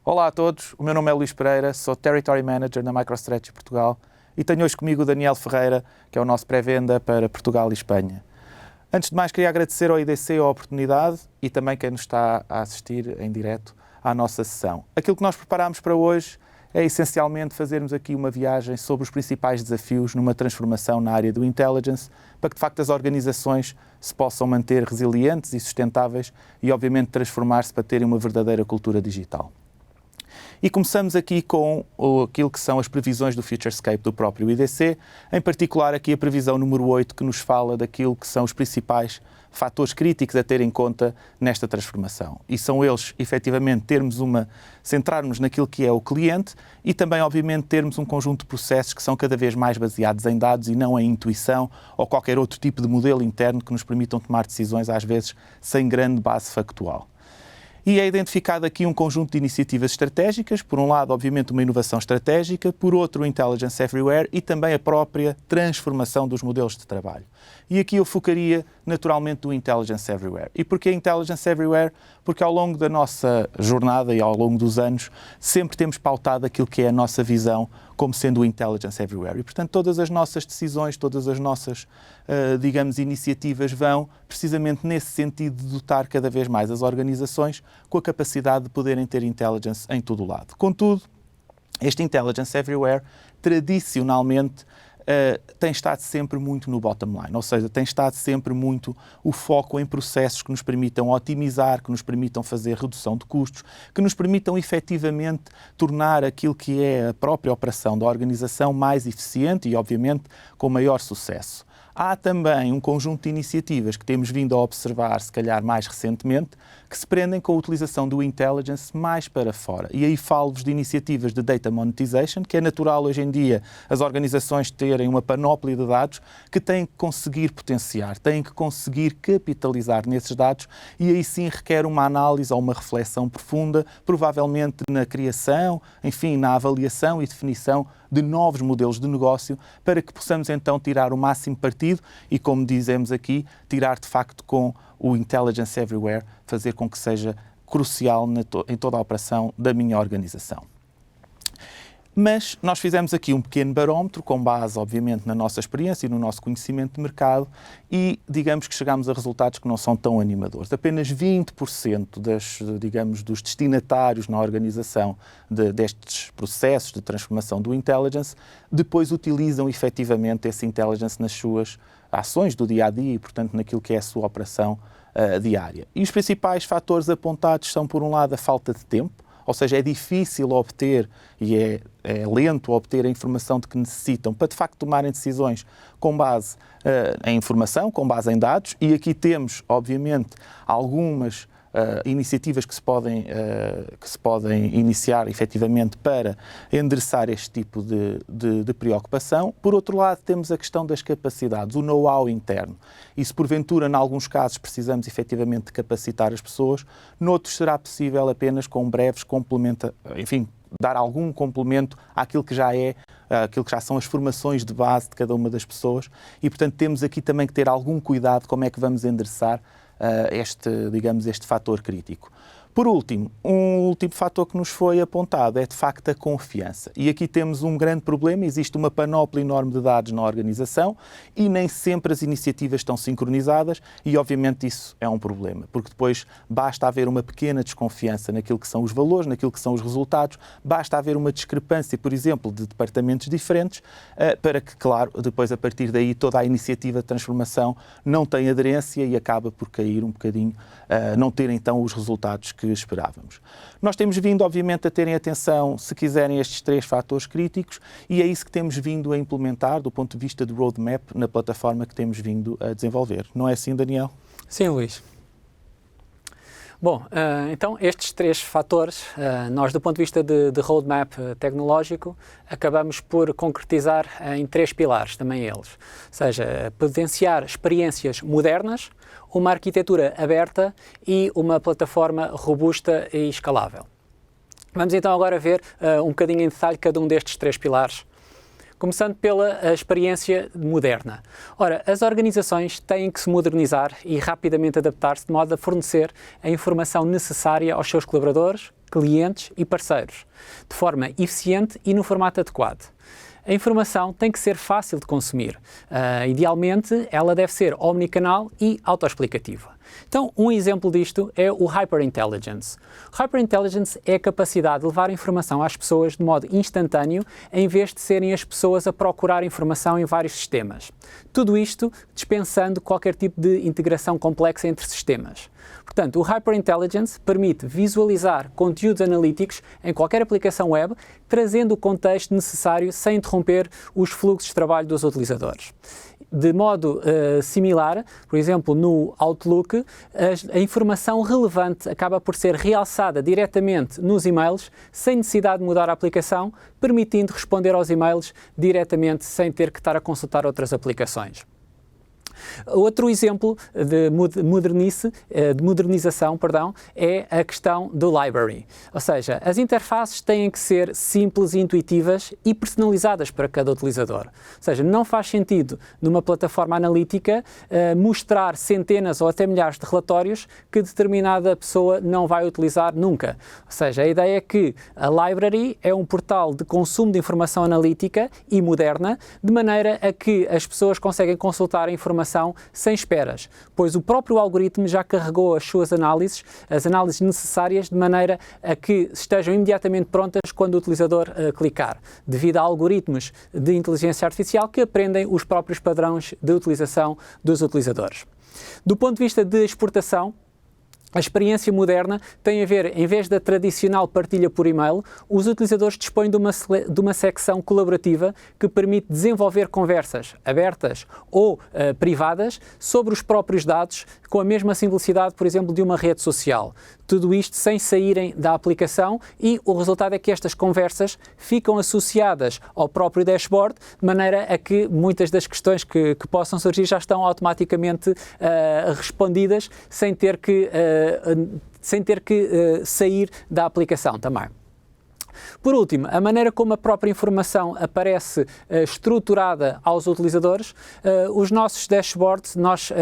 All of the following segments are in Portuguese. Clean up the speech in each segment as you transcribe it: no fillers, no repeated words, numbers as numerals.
Olá a todos, o meu nome é Luís Pereira, sou Territory Manager na MicroStrategy Portugal e tenho hoje comigo o Daniel Ferreira, que é o nosso pré-venda para Portugal e Espanha. Antes de mais, queria agradecer ao IDC a oportunidade e também quem nos está a assistir em direto à nossa sessão. Aquilo que nós preparámos para hoje é essencialmente fazermos aqui uma viagem sobre os principais desafios numa transformação na área do intelligence, para que de facto as organizações se possam manter resilientes e sustentáveis e obviamente transformar-se para terem uma verdadeira cultura digital. E começamos aqui com aquilo que são as previsões do Futurescape do próprio IDC, em particular aqui a previsão número 8, que nos fala daquilo que são os principais fatores críticos a ter em conta nesta transformação. E são eles, efetivamente, centrarmos naquilo que é o cliente e também, obviamente, termos um conjunto de processos que são cada vez mais baseados em dados e não em intuição ou qualquer outro tipo de modelo interno que nos permitam tomar decisões, às vezes, sem grande base factual. E é identificado aqui um conjunto de iniciativas estratégicas, por um lado, obviamente, uma inovação estratégica, por outro, o Intelligence Everywhere e também a própria transformação dos modelos de trabalho. E aqui eu focaria, naturalmente, no Intelligence Everywhere. E porquê Intelligence Everywhere? Porque ao longo da nossa jornada e ao longo dos anos, sempre temos pautado aquilo que é a nossa visão como sendo o Intelligence Everywhere. E, portanto, todas as nossas decisões, todas as nossas, iniciativas vão precisamente nesse sentido de dotar cada vez mais as organizações com a capacidade de poderem ter intelligence em todo o lado. Contudo, este Intelligence Everywhere, tradicionalmente, tem estado sempre muito no bottom line, ou seja, tem estado sempre muito o foco em processos que nos permitam otimizar, que nos permitam fazer redução de custos, que nos permitam efetivamente tornar aquilo que é a própria operação da organização mais eficiente e, obviamente, com maior sucesso. Há também um conjunto de iniciativas que temos vindo a observar, se calhar mais recentemente, que se prendem com a utilização do intelligence mais para fora. E aí falo-vos de iniciativas de data monetization, que é natural hoje em dia as organizações terem uma panóplia de dados que têm que conseguir potenciar, têm que conseguir capitalizar nesses dados e aí sim requer uma análise ou uma reflexão profunda, provavelmente na criação, enfim, na avaliação e definição de novos modelos de negócio para que possamos então tirar o máximo partido e, como dizemos aqui, tirar de facto com o Intelligence Everywhere, fazer com que seja crucial em toda a operação da minha organização. Mas nós fizemos aqui um pequeno barómetro, com base, obviamente, na nossa experiência e no nosso conhecimento de mercado e, digamos que chegamos a resultados que não são tão animadores. Apenas 20% dos destinatários na organização destes processos de transformação do intelligence depois utilizam efetivamente esse intelligence nas suas ações do dia-a-dia e, portanto, naquilo que é a sua operação diária. E os principais fatores apontados são, por um lado, a falta de tempo, ou seja, é difícil obter e é lento obter a informação de que necessitam para, de facto, tomarem decisões com base em informação, com base em dados. E aqui temos, obviamente, algumas iniciativas que se podem iniciar, efetivamente, para endereçar este tipo de preocupação. Por outro lado, temos a questão das capacidades, o know-how interno. E se, porventura, em alguns casos, precisamos, efetivamente, de capacitar as pessoas, noutros será possível apenas com breves complementos, enfim, dar algum complemento àquilo que já são as formações de base de cada uma das pessoas e, portanto, temos aqui também que ter algum cuidado como é que vamos endereçar este fator crítico. Por último, um último fator que nos foi apontado é, de facto, a confiança. E aqui temos um grande problema, existe uma panóplia enorme de dados na organização e nem sempre as iniciativas estão sincronizadas e, obviamente, isso é um problema, porque depois basta haver uma pequena desconfiança naquilo que são os valores, naquilo que são os resultados, basta haver uma discrepância, por exemplo, de departamentos diferentes, para que, claro, depois, a partir daí, toda a iniciativa de transformação não tem aderência e acaba por cair um bocadinho, não ter, então, os resultados que esperávamos. Nós temos vindo, obviamente, a terem atenção, se quiserem, estes 3 fatores críticos e é isso que temos vindo a implementar do ponto de vista do roadmap na plataforma que temos vindo a desenvolver. Não é assim, Daniel? Sim, Luís. Bom, então estes 3 fatores, nós do ponto de vista de roadmap tecnológico, acabamos por concretizar em 3 pilares, também eles. Ou seja, potenciar experiências modernas, uma arquitetura aberta e uma plataforma robusta e escalável. Vamos então agora ver um bocadinho em detalhe cada um destes 3 pilares. Começando pela experiência moderna. Ora, as organizações têm que se modernizar e rapidamente adaptar-se de modo a fornecer a informação necessária aos seus colaboradores, clientes e parceiros, de forma eficiente e no formato adequado. A informação tem que ser fácil de consumir. Idealmente, ela deve ser omnicanal e autoexplicativa. Então, um exemplo disto é o Hyperintelligence. O Hyperintelligence é a capacidade de levar informação às pessoas de modo instantâneo, em vez de serem as pessoas a procurar informação em vários sistemas. Tudo isto dispensando qualquer tipo de integração complexa entre sistemas. Portanto, o Hyperintelligence permite visualizar conteúdos analíticos em qualquer aplicação web, trazendo o contexto necessário sem interromper os fluxos de trabalho dos utilizadores. De modo similar, por exemplo, no Outlook, a informação relevante acaba por ser realçada diretamente nos e-mails, sem necessidade de mudar a aplicação, permitindo responder aos e-mails diretamente sem ter que estar a consultar outras aplicações. Outro exemplo de modernização, é a questão do library. Ou seja, as interfaces têm que ser simples e intuitivas e personalizadas para cada utilizador. Ou seja, não faz sentido numa plataforma analítica mostrar centenas ou até milhares de relatórios que determinada pessoa não vai utilizar nunca. Ou seja, a ideia é que a library é um portal de consumo de informação analítica e moderna, de maneira a que as pessoas conseguem consultar a informação sem esperas, pois o próprio algoritmo já carregou as suas análises, as análises necessárias, de maneira a que estejam imediatamente prontas quando o utilizador clicar, devido a algoritmos de inteligência artificial que aprendem os próprios padrões de utilização dos utilizadores. Do ponto de vista de exportação, a experiência moderna tem a ver, em vez da tradicional partilha por e-mail, os utilizadores dispõem de uma secção colaborativa que permite desenvolver conversas abertas ou privadas sobre os próprios dados, com a mesma simplicidade, por exemplo, de uma rede social. Tudo isto sem saírem da aplicação, e o resultado é que estas conversas ficam associadas ao próprio dashboard, de maneira a que muitas das questões que possam surgir já estão automaticamente respondidas, sem ter que sair da aplicação também. Por último, a maneira como a própria informação aparece estruturada aos utilizadores, os nossos dashboards nós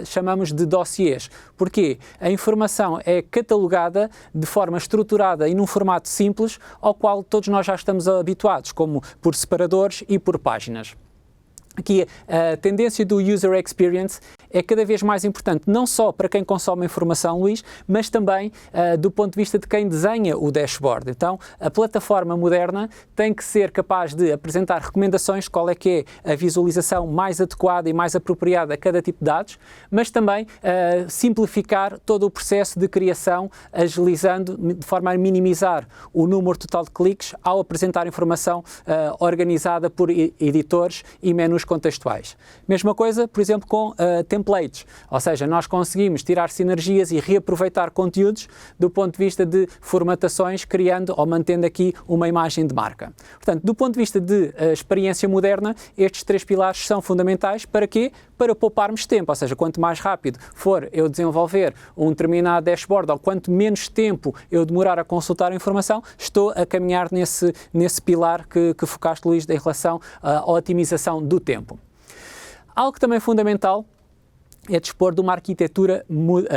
chamamos de dossiês. Porquê? A informação é catalogada de forma estruturada e num formato simples, ao qual todos nós já estamos habituados, como por separadores e por páginas. Aqui a tendência do user experience é cada vez mais importante, não só para quem consome a informação, Luís, mas também do ponto de vista de quem desenha o dashboard. Então, a plataforma moderna tem que ser capaz de apresentar recomendações de qual é que é a visualização mais adequada e mais apropriada a cada tipo de dados, mas também simplificar todo o processo de criação, agilizando de forma a minimizar o número total de cliques ao apresentar informação organizada por editores e menus contextuais. Mesma coisa, por exemplo, com templates, ou seja, nós conseguimos tirar sinergias e reaproveitar conteúdos do ponto de vista de formatações, criando ou mantendo aqui uma imagem de marca. Portanto, do ponto de vista de experiência moderna, estes 3 pilares são fundamentais. Para quê? Para pouparmos tempo, ou seja, quanto mais rápido for eu desenvolver um determinado dashboard, ou quanto menos tempo eu demorar a consultar a informação, estou a caminhar nesse pilar que focaste, Luís, em relação à otimização do tempo. Algo também fundamental é dispor de uma arquitetura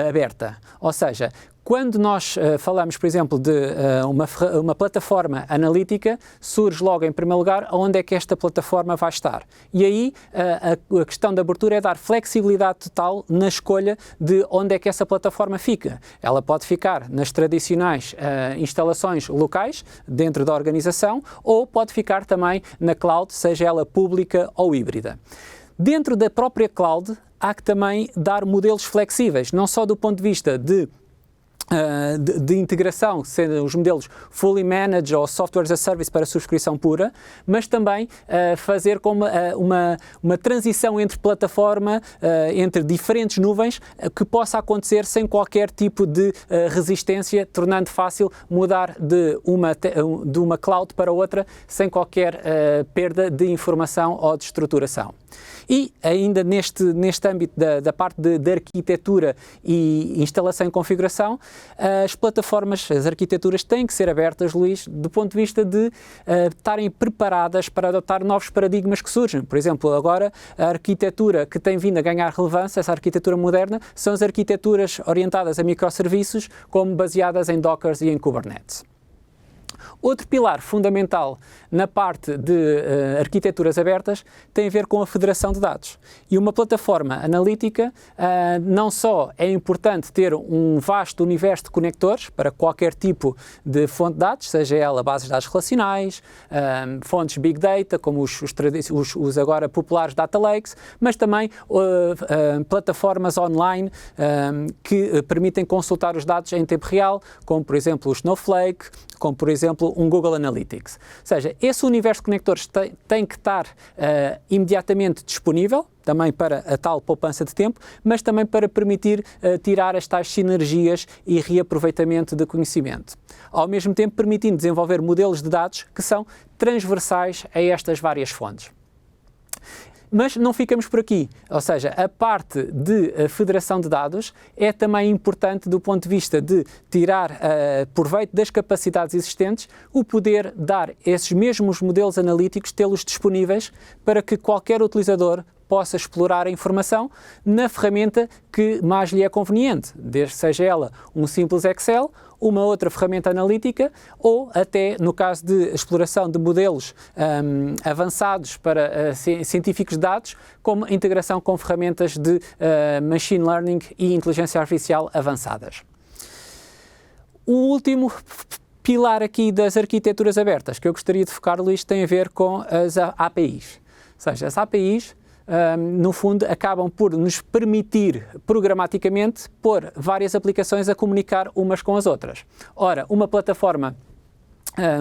aberta, ou seja, quando nós falamos, por exemplo, de uma plataforma analítica, surge logo, em primeiro lugar, onde é que esta plataforma vai estar. E aí a questão da abertura é dar flexibilidade total na escolha de onde é que essa plataforma fica. Ela pode ficar nas tradicionais instalações locais, dentro da organização, ou pode ficar também na cloud, seja ela pública ou híbrida. Dentro da própria cloud, há que também dar modelos flexíveis, não só do ponto de vista de integração, sendo os modelos fully managed ou software as a service para subscrição pura, mas também fazer como uma transição entre plataforma, entre diferentes nuvens, que possa acontecer sem qualquer tipo de resistência, tornando fácil mudar de uma cloud para outra sem qualquer perda de informação ou de estruturação. E ainda neste âmbito da parte de arquitetura e instalação e configuração, as plataformas, as arquiteturas têm que ser abertas, Luís, do ponto de vista de estarem preparadas para adotar novos paradigmas que surgem. Por exemplo, agora a arquitetura que tem vindo a ganhar relevância, essa arquitetura moderna, são as arquiteturas orientadas a microserviços, como baseadas em Docker e em Kubernetes. Outro pilar fundamental na parte de arquiteturas abertas tem a ver com a federação de dados. E uma plataforma analítica não só é importante ter um vasto universo de conectores para qualquer tipo de fonte de dados, seja ela bases de dados relacionais, fontes Big Data, como os agora populares Data Lakes, mas também plataformas online que permitem consultar os dados em tempo real, como por exemplo o Snowflake, como por exemplo um Google Analytics. Ou seja, esse universo de conectores tem que estar imediatamente disponível, também para a tal poupança de tempo, mas também para permitir tirar as tais sinergias e reaproveitamento de conhecimento. Ao mesmo tempo, permitindo desenvolver modelos de dados que são transversais a estas várias fontes. Mas não ficamos por aqui, ou seja, a parte de federação de dados é também importante do ponto de vista de tirar proveito das capacidades existentes, o poder dar esses mesmos modelos analíticos, tê-los disponíveis para que qualquer utilizador possa explorar a informação na ferramenta que mais lhe é conveniente, desde seja ela um simples Excel, uma outra ferramenta analítica ou até, no caso de exploração de modelos avançados para científicos de dados, como a integração com ferramentas de machine learning e inteligência artificial avançadas. O último pilar aqui das arquiteturas abertas que eu gostaria de focar, Luís, tem a ver com as APIs. Ou seja, as APIs no fundo, acabam por nos permitir, programaticamente, pôr várias aplicações a comunicar umas com as outras. Ora, uma plataforma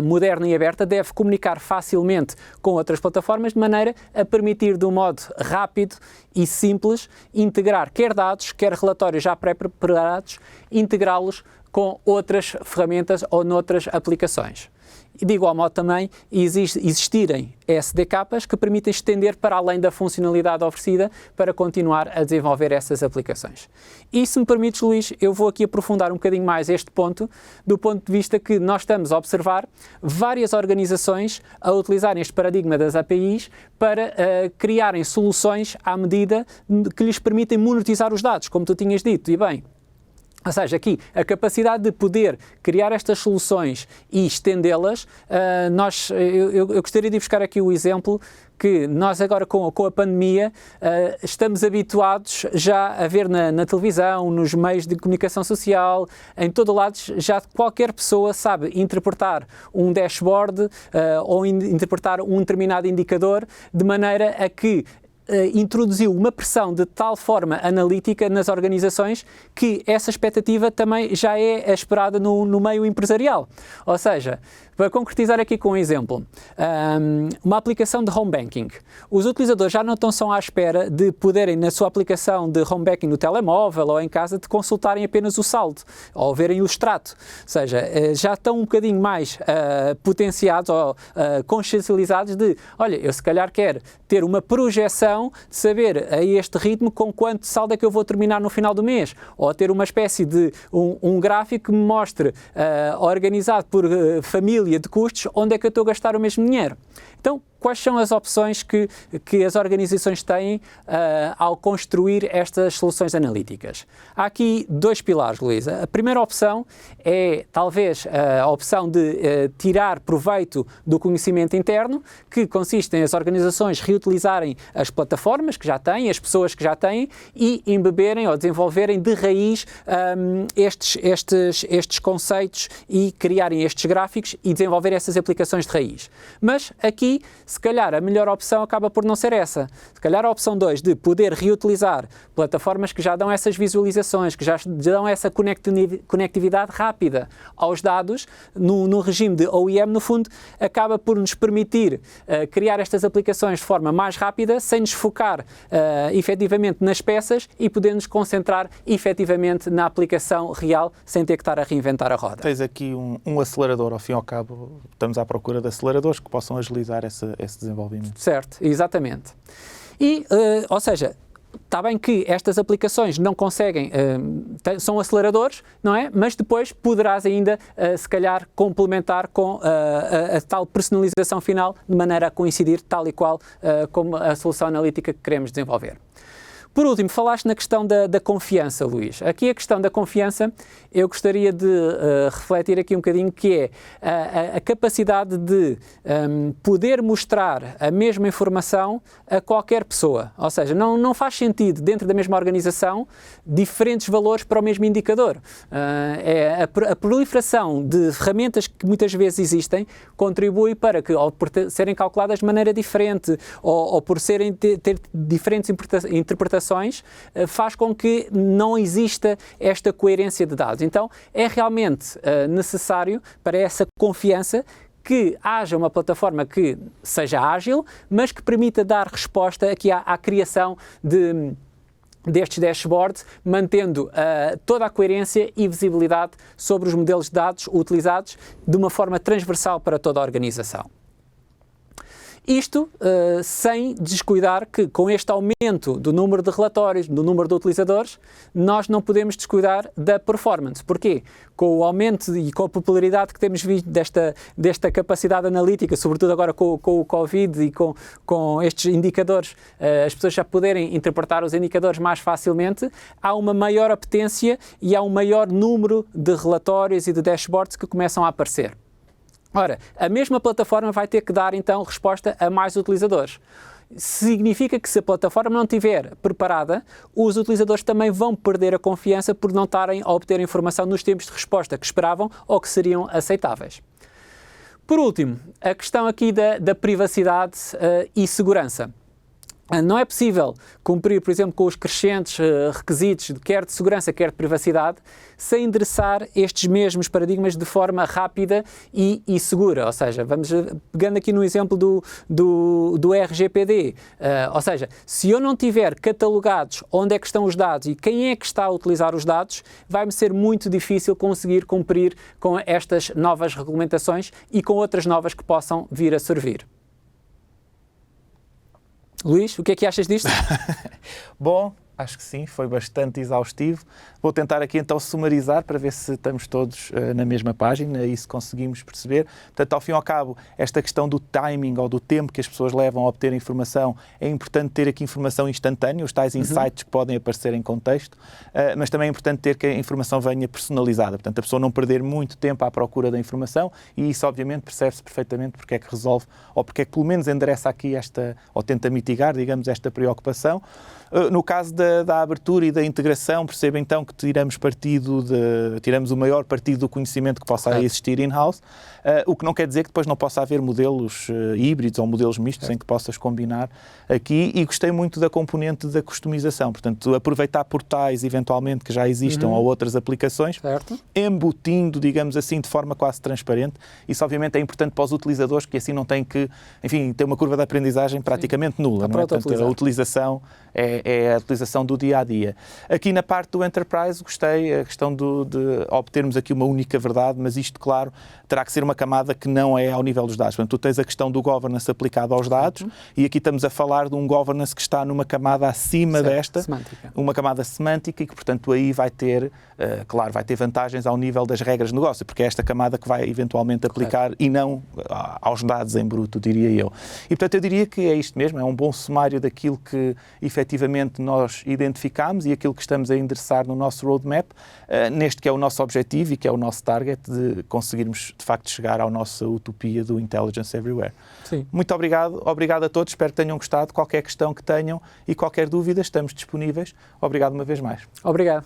moderna e aberta deve comunicar facilmente com outras plataformas de maneira a permitir, de um modo rápido e simples, integrar quer dados, quer relatórios já pré-preparados, integrá-los com outras ferramentas ou noutras aplicações. E de igual modo também existirem SDKs que permitem estender para além da funcionalidade oferecida para continuar a desenvolver essas aplicações. E se me permites, Luís, eu vou aqui aprofundar um bocadinho mais este ponto, do ponto de vista que nós estamos a observar várias organizações a utilizarem este paradigma das APIs para criarem soluções à medida que lhes permitem monetizar os dados, como tu tinhas dito, e bem. Ou seja, aqui, a capacidade de poder criar estas soluções e estendê-las, eu gostaria de buscar aqui o exemplo que nós agora com a pandemia estamos habituados já a ver na televisão, nos meios de comunicação social, em todo lado, já qualquer pessoa sabe interpretar um dashboard ou interpretar um determinado indicador de maneira a que introduziu uma pressão de tal forma analítica nas organizações que essa expectativa também já é esperada no meio empresarial. Ou seja, para concretizar aqui com um exemplo, uma aplicação de home banking. Os utilizadores já não estão só à espera de poderem, na sua aplicação de home banking no telemóvel ou em casa, de consultarem apenas o saldo ou verem o extrato. Ou seja, já estão um bocadinho mais potenciados ou consciencializados de, olha, eu se calhar quero ter uma projeção de saber a este ritmo com quanto saldo é que eu vou terminar no final do mês, ou ter uma espécie de um gráfico que me mostre organizado por família de custos, onde é que eu estou a gastar o mesmo dinheiro. Então, quais são as opções que as organizações têm ao construir estas soluções analíticas? Há aqui dois pilares, Luísa. A primeira opção é, talvez, a opção de tirar proveito do conhecimento interno, que consiste em as organizações reutilizarem as plataformas que já têm, as pessoas que já têm, e embeberem ou desenvolverem de raiz estes conceitos e criarem estes gráficos e desenvolverem essas aplicações de raiz. Mas aqui, se calhar, a melhor opção acaba por não ser essa. Se calhar a opção 2, de poder reutilizar plataformas que já dão essas visualizações, que já dão essa conectividade rápida aos dados, no regime de OEM, no fundo, acaba por nos permitir criar estas aplicações de forma mais rápida, sem nos focar efetivamente nas peças e poder nos concentrar efetivamente na aplicação real, sem ter que estar a reinventar a roda. Tens aqui um acelerador, ao fim e ao cabo, estamos à procura de aceleradores que possam agilizar esse desenvolvimento. Certo, exatamente. Ou seja, está bem que estas aplicações não conseguem, são aceleradores, não é? Mas depois poderás ainda, se calhar, complementar com a tal personalização final, de maneira a coincidir tal e qual como a solução analítica que queremos desenvolver. Por último, falaste na questão da confiança, Luís. Aqui a questão da confiança, eu gostaria de refletir aqui um bocadinho, que é a capacidade de poder mostrar a mesma informação a qualquer pessoa. Ou seja, não faz sentido, dentro da mesma organização, diferentes valores para o mesmo indicador. A proliferação de ferramentas que muitas vezes existem contribui para que, ou por serem calculadas de maneira diferente, ou por ter diferentes interpretações, faz com que não exista esta coerência de dados. Então, é realmente necessário, para essa confiança, que haja uma plataforma que seja ágil, mas que permita dar resposta aqui à criação destes dashboards, mantendo toda a coerência e visibilidade sobre os modelos de dados utilizados de uma forma transversal para toda a organização. Isto sem descuidar que, com este aumento do número de relatórios, do número de utilizadores, nós não podemos descuidar da performance. Porquê? Com o aumento e com a popularidade que temos visto desta capacidade analítica, sobretudo agora com o Covid e com estes indicadores, as pessoas já poderem interpretar os indicadores mais facilmente, há uma maior apetência e há um maior número de relatórios e de dashboards que começam a aparecer. Ora, a mesma plataforma vai ter que dar, então, resposta a mais utilizadores. Significa que, se a plataforma não estiver preparada, os utilizadores também vão perder a confiança por não estarem a obter informação nos tempos de resposta que esperavam ou que seriam aceitáveis. Por último, a questão aqui da privacidade e segurança. Não é possível cumprir, por exemplo, com os crescentes requisitos, quer de segurança, quer de privacidade, sem endereçar estes mesmos paradigmas de forma rápida e segura. Ou seja, vamos pegando aqui no exemplo do RGPD. Ou seja, se eu não tiver catalogados onde é que estão os dados e quem é que está a utilizar os dados, vai-me ser muito difícil conseguir cumprir com estas novas regulamentações e com outras novas que possam vir a servir. Luís, o que é que achas disto? Bom, acho que sim, foi bastante exaustivo. Vou tentar aqui então sumarizar para ver se estamos todos na mesma página e se conseguimos perceber. Portanto, ao fim e ao cabo, esta questão do timing ou do tempo que as pessoas levam a obter informação, é importante ter aqui informação instantânea, os tais insights que podem aparecer em contexto, mas também é importante ter que a informação venha personalizada. Portanto, a pessoa não perder muito tempo à procura da informação, e isso obviamente percebe-se perfeitamente porque é que resolve, ou porque é que pelo menos endereça aqui ou tenta mitigar, digamos, esta preocupação. No caso da abertura e da integração, perceba então que tiramos o maior partido do conhecimento que possa existir in-house, o que não quer dizer que depois não possa haver modelos híbridos ou modelos mistos em que possas combinar aqui, e gostei muito da componente da customização, portanto, aproveitar portais eventualmente que já existam ou outras aplicações, embutindo, digamos assim, de forma quase transparente. Isso obviamente é importante para os utilizadores, que assim não têm que, enfim, ter uma curva de aprendizagem praticamente nula, não é? Portanto, a utilização é a utilização do dia-a-dia. Aqui na parte do Enterprise gostei, a questão de obtermos aqui uma única verdade, mas isto, claro, terá que ser uma camada que não é ao nível dos dados. Portanto, tu tens a questão do governance aplicado aos dados, e aqui estamos a falar de um governance que está numa camada acima desta, semântica. Uma camada semântica, e que, portanto, aí vai ter, claro, vai ter vantagens ao nível das regras de negócio, porque é esta camada que vai eventualmente aplicar e não aos dados em bruto, diria eu. E, portanto, eu diria que é isto mesmo, é um bom sumário daquilo que efetivamente nós identificamos e aquilo que estamos a endereçar no nosso roadmap, neste que é o nosso objetivo e que é o nosso target de conseguirmos, de facto, chegar à nossa utopia do Intelligence Everywhere. Sim. Muito obrigado a todos, espero que tenham gostado. Qualquer questão que tenham e qualquer dúvida, estamos disponíveis. Obrigado uma vez mais. Obrigado.